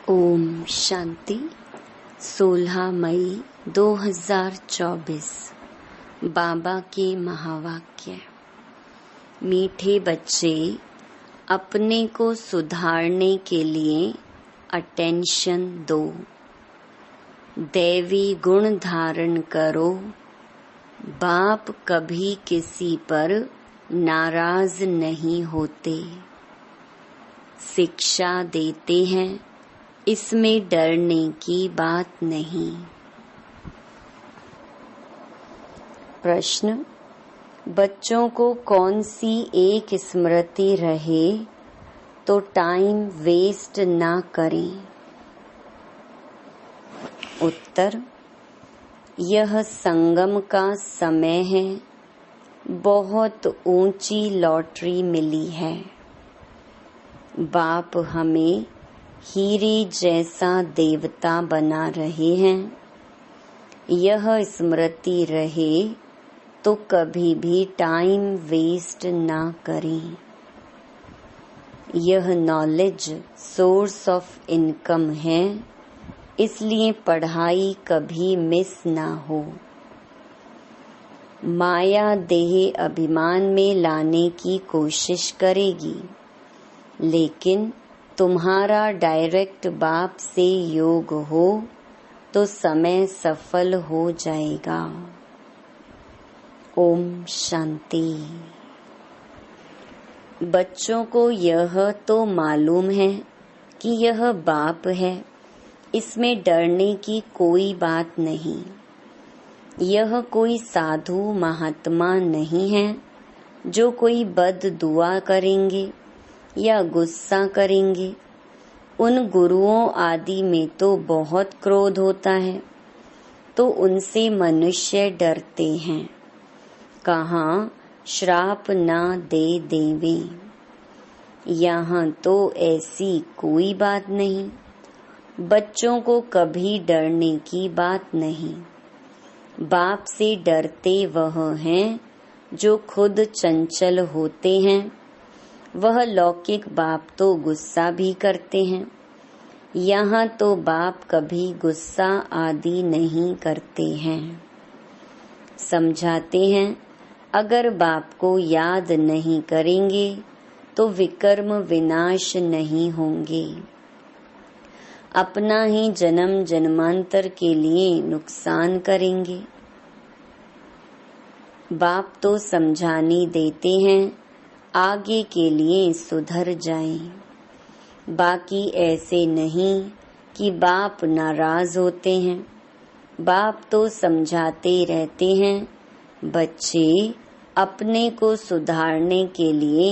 ओम शांति। 16 मई 2024 बाबा के महावाक्य। मीठे बच्चे, अपने को सुधारने के लिए अटेंशन दो। दैवी गुण धारण करो। बाप कभी किसी पर नाराज नहीं होते। शिक्षा देते हैं, इसमें डरने की बात नहीं। प्रश्न: बच्चों को कौन सी एक स्मृति रहे तो टाइम वेस्ट ना करें? उत्तर: यह संगम का समय है। बहुत ऊंची लॉटरी मिली है। बाप हमें हीरे जैसा देवता बना रहे हैं। यह स्मृति रहे तो कभी भी टाइम वेस्ट ना करें। यह नॉलेज सोर्स ऑफ इनकम है, इसलिए पढ़ाई कभी मिस ना हो। माया देह अभिमान में लाने की कोशिश करेगी, लेकिन तुम्हारा डायरेक्ट बाप से योग हो तो समय सफल हो जाएगा। ओम शांति। बच्चों को यह तो मालूम है कि यह बाप है, इसमें डरने की कोई बात नहीं। यह कोई साधु महात्मा नहीं है जो कोई बद दुआ करेंगे या गुस्सा करेंगे। उन गुरुओं आदि में तो बहुत क्रोध होता है, तो उनसे मनुष्य डरते हैं। कहाँ श्राप ना दे देवे। यहाँ तो ऐसी कोई बात नहीं। बच्चों को कभी डरने की बात नहीं। बाप से डरते वह हैं जो खुद चंचल होते हैं। वह लौकिक बाप तो गुस्सा भी करते हैं। यहाँ तो बाप कभी गुस्सा आदि नहीं करते हैं। समझाते हैं, अगर बाप को याद नहीं करेंगे तो विकर्म विनाश नहीं होंगे। अपना ही जन्म जन्मांतर के लिए नुकसान करेंगे। बाप तो समझाने देते हैं, आगे के लिए सुधर जाएं। बाकी ऐसे नहीं कि बाप नाराज होते हैं। बाप तो समझाते रहते हैं, बच्चे अपने को सुधारने के लिए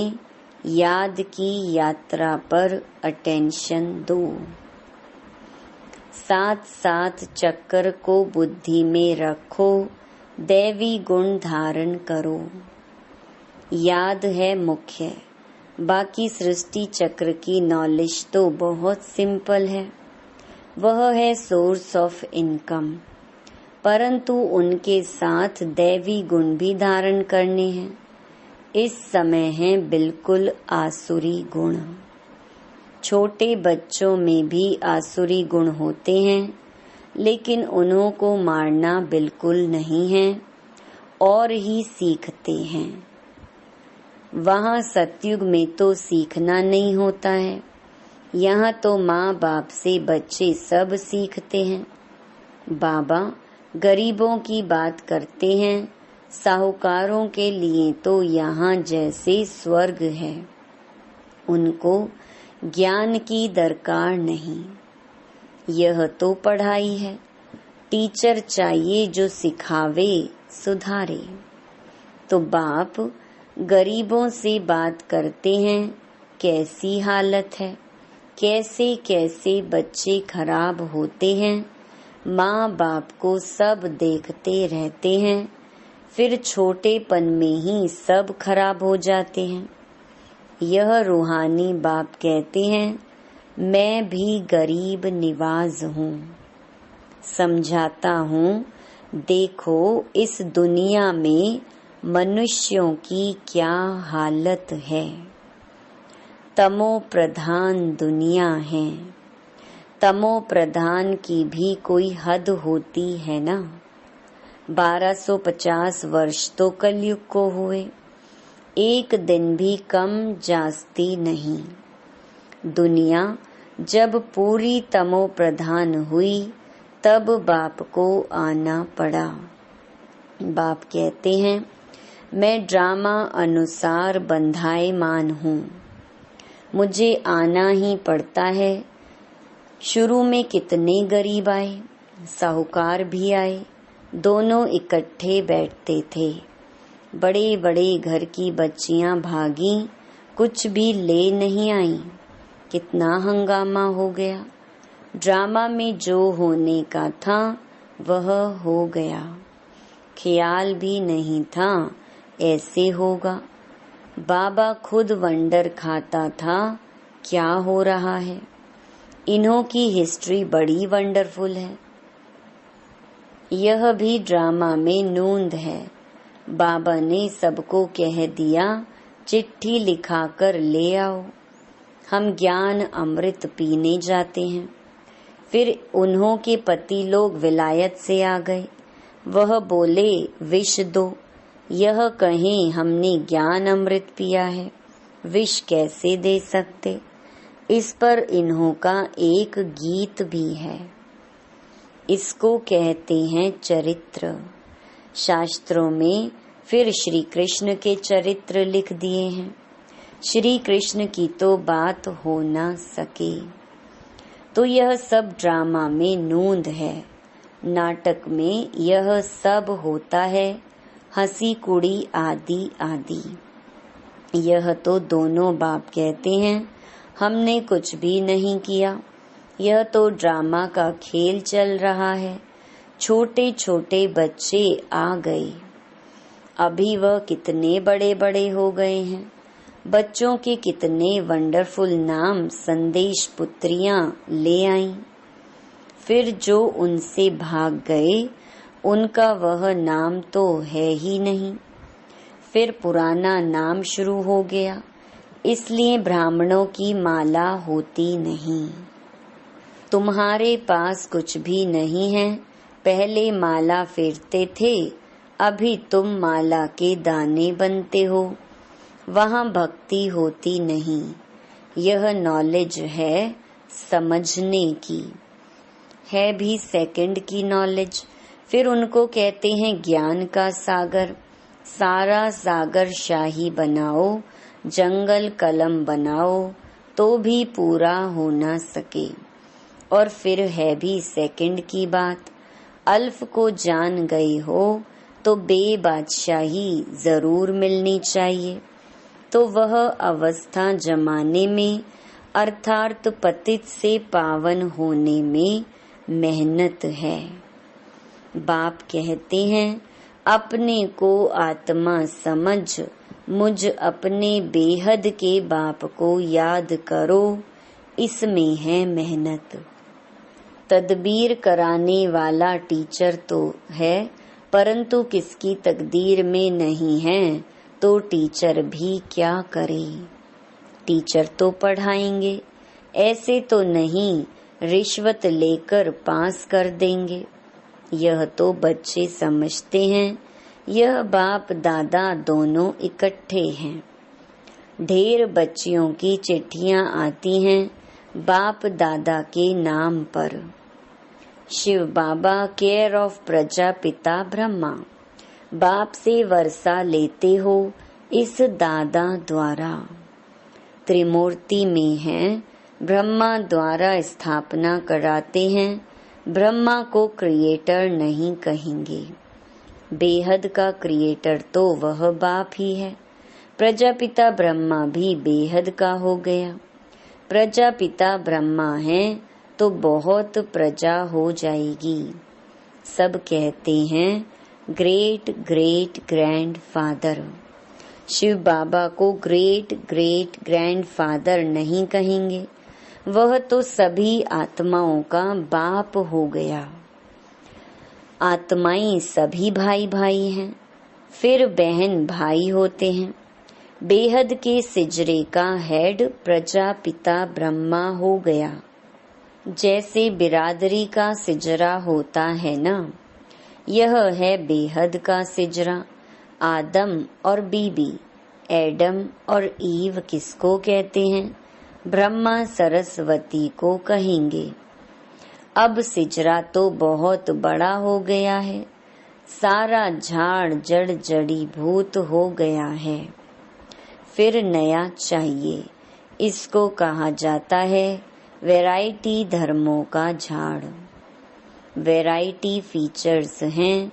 याद की यात्रा पर अटेंशन दो। साथ साथ चक्कर को बुद्धि में रखो, दैवी गुण धारण करो। याद है मुख्य, बाकी सृष्टि चक्र की नॉलेज तो बहुत सिंपल है। वह है सोर्स ऑफ इनकम, परंतु उनके साथ दैवी गुण भी धारण करने हैं। इस समय है बिल्कुल आसुरी गुण। छोटे बच्चों में भी आसुरी गुण होते हैं, लेकिन उन्हों को मारना बिल्कुल नहीं है और ही सीखते हैं। वहाँ सतयुग में तो सीखना नहीं होता है। यहाँ तो माँ बाप से बच्चे सब सीखते हैं। बाबा गरीबों की बात करते हैं, साहूकारों के लिए तो यहाँ जैसे स्वर्ग है। उनको ज्ञान की दरकार नहीं। यह तो पढ़ाई है। टीचर चाहिए जो सिखावे सुधारे। तो बाप गरीबों से बात करते हैं, कैसी हालत है, कैसे कैसे बच्चे खराब होते हैं। माँ बाप को सब देखते रहते हैं, फिर छोटेपन में ही सब खराब हो जाते हैं। यह रूहानी बाप कहते हैं, मैं भी गरीब निवाज हूँ। समझाता हूँ, देखो इस दुनिया में मनुष्यों की क्या हालत है। तमो प्रधान दुनिया है। तमो प्रधान की भी कोई हद होती है ना। 1250 वर्ष तो कलयुग को हुए, एक दिन भी कम जास्ती नहीं। दुनिया जब पूरी तमो प्रधान हुई तब बाप को आना पड़ा। बाप कहते हैं, मैं ड्रामा अनुसार बंधायमान हूँ, मुझे आना ही पड़ता है। शुरू में कितने गरीब आए, साहूकार भी आए, दोनों इकट्ठे बैठते थे। बड़े बड़े घर की बच्चियां भागी, कुछ भी ले नहीं आई। कितना हंगामा हो गया। ड्रामा में जो होने का था वह हो गया। ख्याल भी नहीं था ऐसे होगा। बाबा खुद वंडर खाता था क्या हो रहा है। इन्हों की हिस्ट्री बड़ी वंडरफुल है। यह भी ड्रामा में नूंद है। बाबा ने सबको कह दिया, चिट्ठी लिखाकर ले आओ, हम ज्ञान अमृत पीने जाते हैं। फिर उन्हों के पति लोग विलायत से आ गए। वह बोले, विष दो। यह कहें हमने ज्ञान अमृत पिया है, विष कैसे दे सकते। इस पर इन्हों का एक गीत भी है। इसको कहते हैं चरित्र। शास्त्रों में फिर श्री कृष्ण के चरित्र लिख दिए हैं। श्री कृष्ण की तो बात हो ना सके। तो यह सब ड्रामा में नूंद है। नाटक में यह सब होता है, हंसी कुड़ी आदि आदि। यह तो दोनों बाप कहते हैं, हमने कुछ भी नहीं किया, यह तो ड्रामा का खेल चल रहा है। छोटे छोटे बच्चे आ गए, अभी वह कितने बड़े बड़े हो गए हैं। बच्चों के कितने वंडरफुल नाम संदेश पुत्रियां ले आईं। फिर जो उनसे भाग गए उनका वह नाम तो है ही नहीं। फिर पुराना नाम शुरू हो गया, इसलिए ब्राह्मणों की माला होती नहीं। तुम्हारे पास कुछ भी नहीं है, पहले माला फेरते थे, अभी तुम माला के दाने बनते हो। वहाँ भक्ति होती नहीं। यह नॉलेज है समझने की, है भी सेकंड की नॉलेज। फिर उनको कहते हैं ज्ञान का सागर। सारा सागर शाही बनाओ, जंगल कलम बनाओ, तो भी पूरा हो ना सके। और फिर है भी सेकंड की बात। अल्फ को जान गए हो तो बेबादशाही जरूर मिलनी चाहिए। तो वह अवस्था जमाने में अर्थात पतित से पावन होने में मेहनत है। बाप कहते हैं, अपने को आत्मा समझ, मुझ अपने बेहद के बाप को याद करो, इसमें है मेहनत। तदबीर कराने वाला टीचर तो है, परंतु किसकी तकदीर में नहीं है तो टीचर भी क्या करे। टीचर तो पढ़ाएंगे, ऐसे तो नहीं रिश्वत लेकर पास कर देंगे। यह तो बच्चे समझते हैं, यह बाप दादा दोनों इकट्ठे हैं। ढेर बच्चियों की चिट्ठियां आती हैं बाप दादा के नाम पर। शिव बाबा केयर ऑफ प्रजापिता ब्रह्मा, बाप से वर्षा लेते हो इस दादा द्वारा। त्रिमूर्ति में है, ब्रह्मा द्वारा स्थापना कराते हैं। ब्रह्मा को क्रिएटर नहीं कहेंगे, बेहद का क्रिएटर तो वह बाप ही है। प्रजापिता ब्रह्मा भी बेहद का हो गया। प्रजापिता ब्रह्मा है तो बहुत प्रजा हो जाएगी। सब कहते हैं great great grand father. Shiv Baba को ग्रेट ग्रेट ग्रैंड फादर नहीं कहेंगे, वह तो सभी आत्माओं का बाप हो गया। आत्माएं सभी भाई भाई हैं, फिर बहन भाई होते हैं। बेहद के सिजरे का हेड प्रजापिता ब्रह्मा हो गया। जैसे बिरादरी का सिजरा होता है ना, यह है बेहद का सिजरा। आदम और बीबी, एडम और ईव किसको कहते हैं? ब्रह्मा सरस्वती को कहेंगे। अब सिजरा तो बहुत बड़ा हो गया है, सारा झाड़ जड़ जड़ी भूत हो गया है। फिर नया चाहिए। इसको कहा जाता है वैरायटी धर्मों का झाड़। वैरायटी फीचर्स हैं,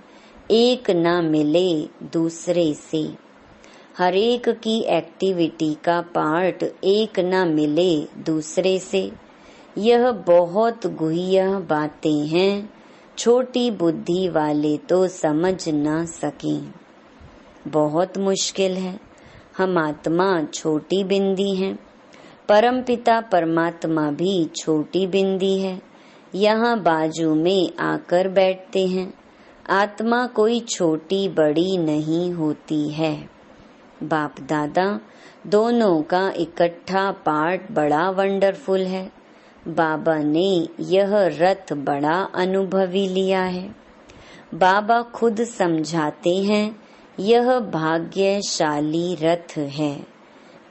एक ना मिले दूसरे से। हर एक की एक्टिविटी का पार्ट एक ना मिले दूसरे से। यह बहुत गुह्य बातें हैं, छोटी बुद्धि वाले तो समझ ना सकें। बहुत मुश्किल है। हम आत्मा छोटी बिंदी हैं, परमपिता परमात्मा भी छोटी बिंदी है, यहाँ बाजू में आकर बैठते हैं। आत्मा कोई छोटी बड़ी नहीं होती है। बाप दादा दोनों का इकट्ठा पार्ट बड़ा वंडरफुल है। बाबा ने यह रथ बड़ा अनुभवी लिया है। बाबा खुद समझाते हैं, यह भाग्यशाली रथ है।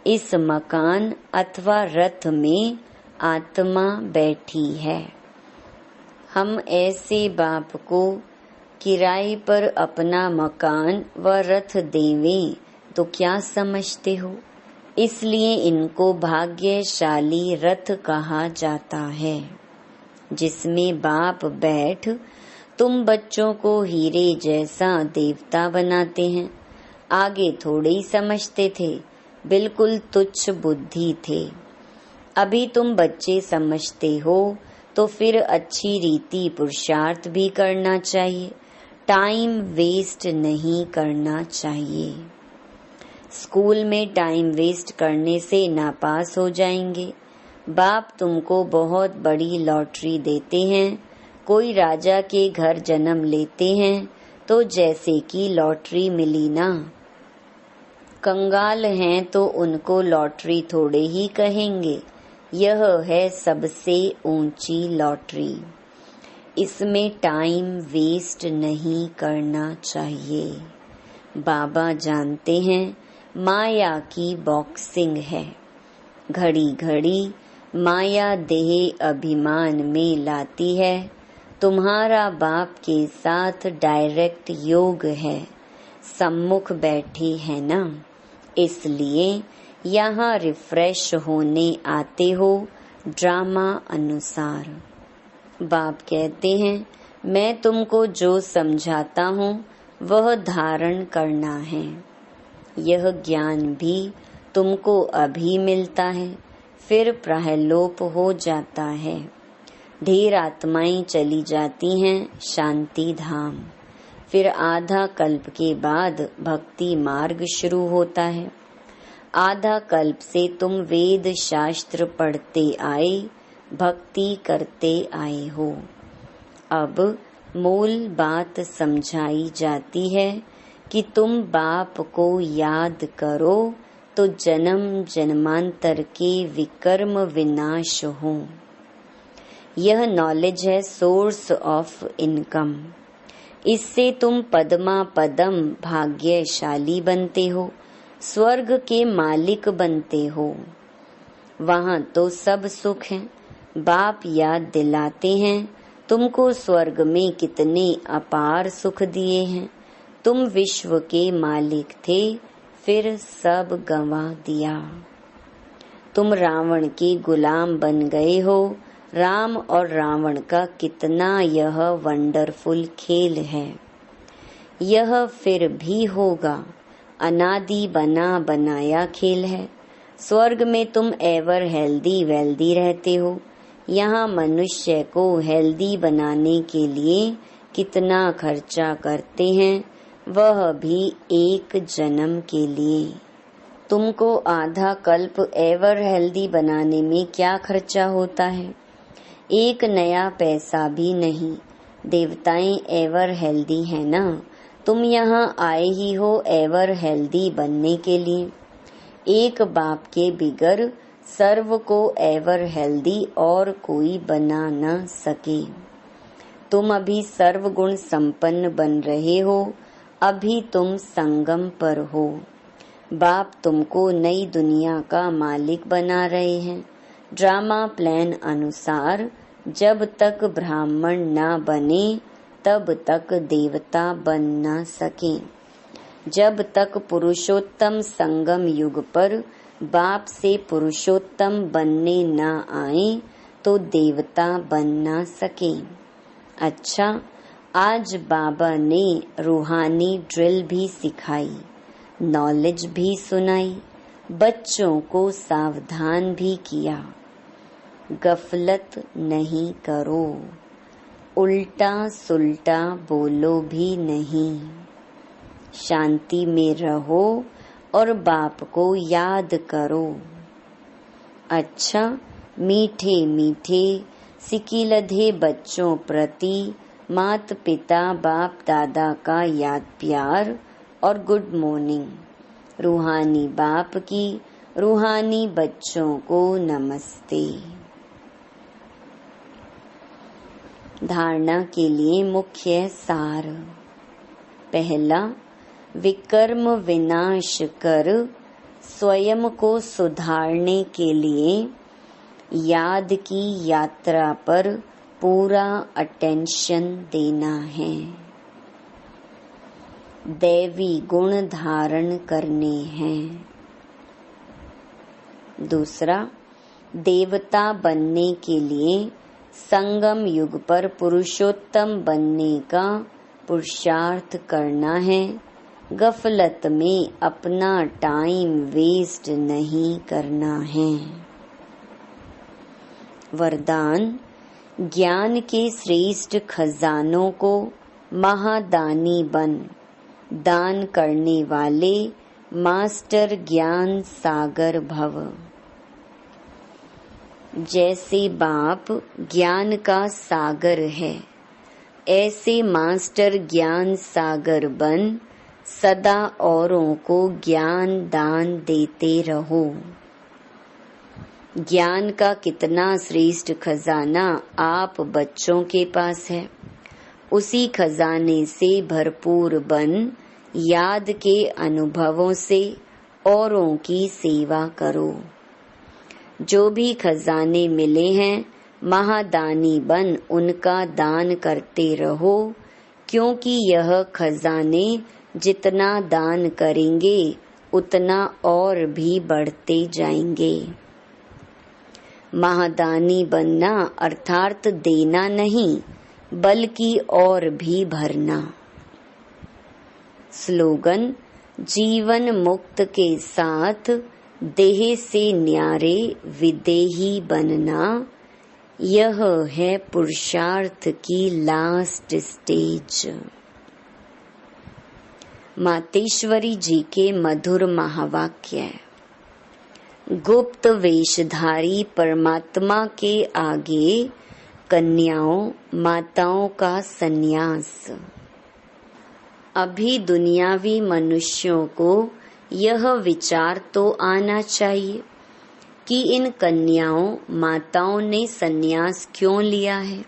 इस मकान अथवा रथ में आत्मा बैठी है। हम ऐसे बाप को किराए पर अपना मकान व रथ देवें तो क्या समझते हो? इसलिए इनको भाग्यशाली रथ कहा जाता है, जिसमें बाप बैठ तुम बच्चों को हीरे जैसा देवता बनाते हैं। आगे थोड़े ही समझते थे, बिल्कुल तुच्छ बुद्धि थे। अभी तुम बच्चे समझते हो तो फिर अच्छी रीति पुरुषार्थ भी करना चाहिए, टाइम वेस्ट नहीं करना चाहिए। स्कूल में टाइम वेस्ट करने से नापास हो जाएंगे। बाप तुमको बहुत बड़ी लॉटरी देते हैं, कोई राजा के घर जन्म लेते हैं तो जैसे कि लॉटरी मिली ना। कंगाल हैं तो उनको लॉटरी थोड़े ही कहेंगे, यह है सबसे ऊंची लॉटरी। इसमें टाइम वेस्ट नहीं करना चाहिए। बाबा जानते हैं माया की बॉक्सिंग है। घड़ी घड़ी माया देह अभिमान में लाती है। तुम्हारा बाप के साथ डायरेक्ट योग है, सम्मुख बैठी है ना, इसलिए यहाँ रिफ्रेश होने आते हो ड्रामा अनुसार। बाप कहते हैं, मैं तुमको जो समझाता हूँ वह धारण करना है। यह ज्ञान भी तुमको अभी मिलता है, फिर प्रहलोप हो जाता है। ढेर आत्माएं चली जाती हैं शांति धाम। फिर आधा कल्प के बाद भक्ति मार्ग शुरू होता है। आधा कल्प से तुम वेद शास्त्र पढ़ते आए, भक्ति करते आए हो। अब मूल बात समझाई जाती है कि तुम बाप को याद करो तो जन्म जन्मांतर के विकर्म विनाश हो। यह नॉलेज है सोर्स ऑफ इनकम। इससे तुम पद्मा पदम भाग्यशाली बनते हो, स्वर्ग के मालिक बनते हो। वहाँ तो सब सुख है। बाप याद दिलाते हैं, तुमको स्वर्ग में कितने अपार सुख दिए हैं। तुम विश्व के मालिक थे, फिर सब गंवा दिया। तुम रावण के गुलाम बन गए हो। राम और रावण का कितना यह वंडरफुल खेल है। यह फिर भी होगा, अनादि बना बनाया खेल है। स्वर्ग में तुम एवर हेल्दी वेल्दी रहते हो। यहाँ मनुष्य को हेल्दी बनाने के लिए कितना खर्चा करते हैं, वह भी एक जन्म के लिए। तुमको आधा कल्प एवर हेल्दी बनाने में क्या खर्चा होता है? एक नया पैसा भी नहीं। देवताएं एवर हेल्दी है ना, तुम यहाँ आए ही हो एवर हेल्दी बनने के लिए। एक बाप के बिगर सर्व को एवर हेल्दी और कोई बना न सके। तुम अभी सर्व गुण संपन्न बन रहे हो, अभी तुम संगम पर हो। बाप तुमको नई दुनिया का मालिक बना रहे हैं। ड्रामा प्लान अनुसार जब तक ब्राह्मण ना बने तब तक देवता बन न सके। जब तक पुरुषोत्तम संगम युग पर बाप से पुरुषोत्तम बनने न आए तो देवता बन न सके। अच्छा, आज बाबा ने रूहानी ड्रिल भी सिखाई, नॉलेज भी सुनाई, बच्चों को सावधान भी किया। गफलत नहीं करो, उल्टा सुल्टा बोलो भी नहीं, शांति में रहो और बाप को याद करो। अच्छा, मीठे मीठे सिकिलधे बच्चों प्रति माता पिता बाप दादा का याद प्यार और गुड मॉर्निंग। रूहानी बाप की रूहानी बच्चों को नमस्ते। धारणा के लिए मुख्य सार। पहला, विकर्म विनाश कर स्वयं को सुधारने के लिए याद की यात्रा पर पूरा अटेंशन देना है। दैवी गुण धारण करने हैं। दूसरा, देवता बनने के लिए संगम युग पर पुरुषोत्तम बनने का पुरुषार्थ करना है। गफलत में अपना टाइम वेस्ट नहीं करना है। वरदान, ज्ञान के श्रेष्ठ खजानों को महादानी बन दान करने वाले मास्टर ज्ञान सागर भव। जैसे बाप ज्ञान का सागर है, ऐसे मास्टर ज्ञान सागर बन सदा औरों को ज्ञान दान देते रहो। ज्ञान का कितना श्रेष्ठ खजाना आप बच्चों के पास है। उसी खजाने से भरपूर बन याद के अनुभवों से औरों की सेवा करो। जो भी खजाने मिले हैं महादानी बन उनका दान करते रहो, क्योंकि यह खजाने जितना दान करेंगे उतना और भी बढ़ते जाएंगे। महादानी बनना अर्थात देना नहीं, बल्कि और भी भरना। स्लोगन, जीवन मुक्त के साथ देह से न्यारे विदेही बनना, यह है पुरुषार्थ की लास्ट स्टेज। मातेश्वरी जी के मधुर महावाक्य। गुप्त वेशधारी परमात्मा के आगे कन्याओं माताओं का संन्यास। अभी दुनियावी मनुष्यों को यह विचार तो आना चाहिए कि इन कन्याओं माताओं ने संन्यास क्यों लिया है।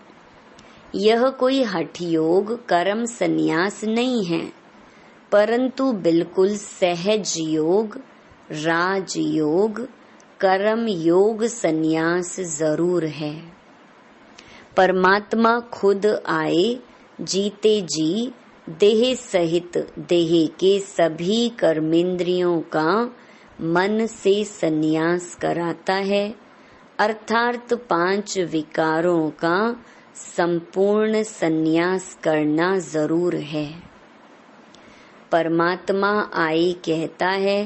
यह कोई हठ योग कर्म संन्यास नहीं है, परंतु बिल्कुल सहज योग, राज योग, कर्म योग संन्यास जरूर है। परमात्मा खुद आए जीते जी देह सहित देह के सभी कर्मेंद्रियों का मन से संन्यास कराता है, अर्थात 5 विकारों का संपूर्ण संन्यास करना जरूर है। परमात्मा आए कहता है,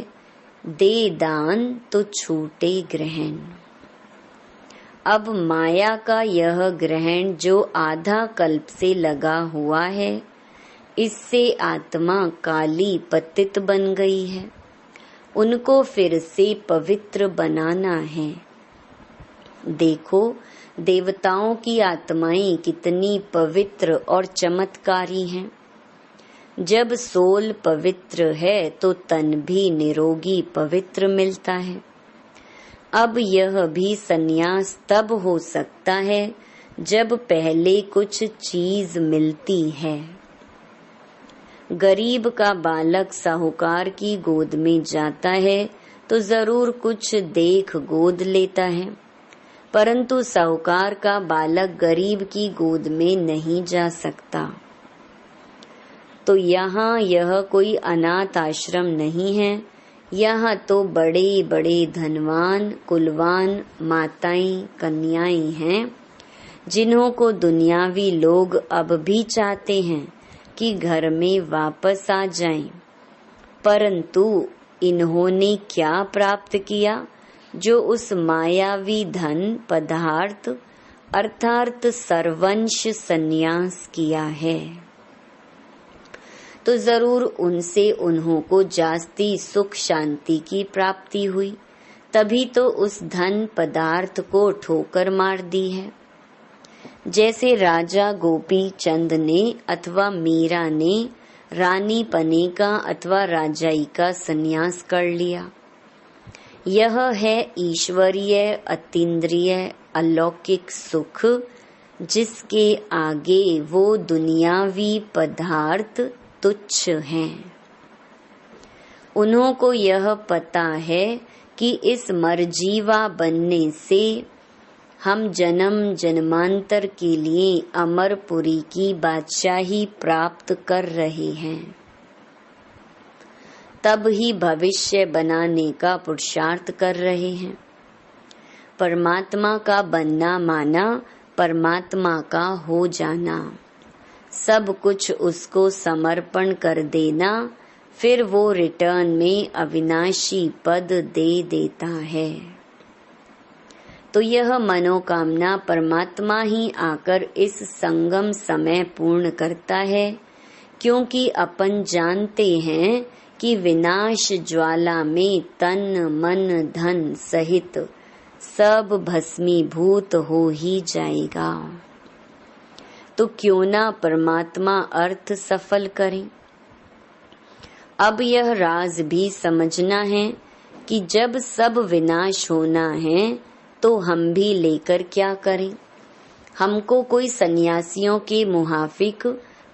दे दान तो छूटे ग्रहण। अब माया का यह ग्रहण जो आधा कल्प से लगा हुआ है, इससे आत्मा काली पतित बन गई है। उनको फिर से पवित्र बनाना है। देखो, देवताओं की आत्माएं कितनी पवित्र और चमत्कारी हैं। जब सोल पवित्र है तो तन भी निरोगी पवित्र मिलता है। अब यह भी संन्यास तब हो सकता है जब पहले कुछ चीज मिलती है। गरीब का बालक साहूकार की गोद में जाता है तो जरूर कुछ देख गोद लेता है, परंतु साहूकार का बालक गरीब की गोद में नहीं जा सकता। तो यहाँ यह कोई अनाथ आश्रम नहीं है, यहाँ तो बड़े बड़े धनवान कुलवान माताएं कन्याएं हैं, जिन्हों को दुनियावी लोग अब भी चाहते हैं कि घर में वापस आ जाएं, परंतु इन्होंने क्या प्राप्त किया जो उस मायावी धन पदार्थ अर्थात सर्वंश संन्यास किया है। तो जरूर उनसे उन्हों को जास्ती सुख शांति की प्राप्ति हुई, तभी तो उस धन पदार्थ को ठोकर मार दी है। जैसे राजा गोपी चंद ने अथवा मीरा ने रानी पने का अथवा राजाई का संन्यास कर लिया। यह है ईश्वरीय अतीन्द्रिय अलौकिक सुख, जिसके आगे वो दुनियावी पदार्थ तुच्छ हैं। उन्हों को यह पता है कि इस मरजीवा बनने से हम जन्म जन्मांतर के लिए अमरपुरी की बादशाही प्राप्त कर रहे हैं, तब ही भविष्य बनाने का पुरुषार्थ कर रहे हैं। परमात्मा का बनना माना परमात्मा का हो जाना, सब कुछ उसको समर्पण कर देना, फिर वो रिटर्न में अविनाशी पद दे देता है। तो यह मनोकामना परमात्मा ही आकर इस संगम समय पूर्ण करता है, क्योंकि अपन जानते हैं कि विनाश ज्वाला में तन मन धन सहित सब भस्मीभूत हो ही जाएगा। तो क्यों ना परमात्मा अर्थ सफल करें। अब यह राज भी समझना है कि जब सब विनाश होना है तो हम भी लेकर क्या करें। हमको कोई सन्यासियों के मुहाफिक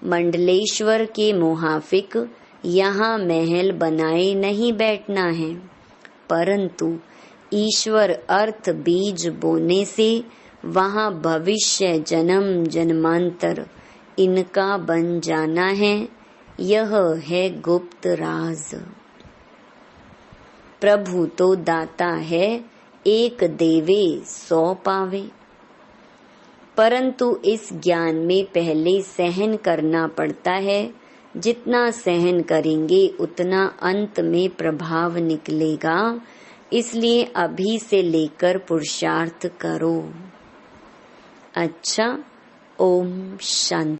मंडलेश्वर के मुहाफिक यहाँ महल बनाए नहीं बैठना है, परंतु ईश्वर अर्थ बीज बोने से वहाँ भविष्य जन्म जन्मांतर इनका बन जाना है। यह है गुप्त राज। प्रभु तो दाता है, एक देवे 100 पावे, परंतु इस ज्ञान में पहले सहन करना पड़ता है। जितना सहन करेंगे उतना अंत में प्रभाव निकलेगा, इसलिए अभी से लेकर पुरुषार्थ करो। अच्छा, ओम शांति।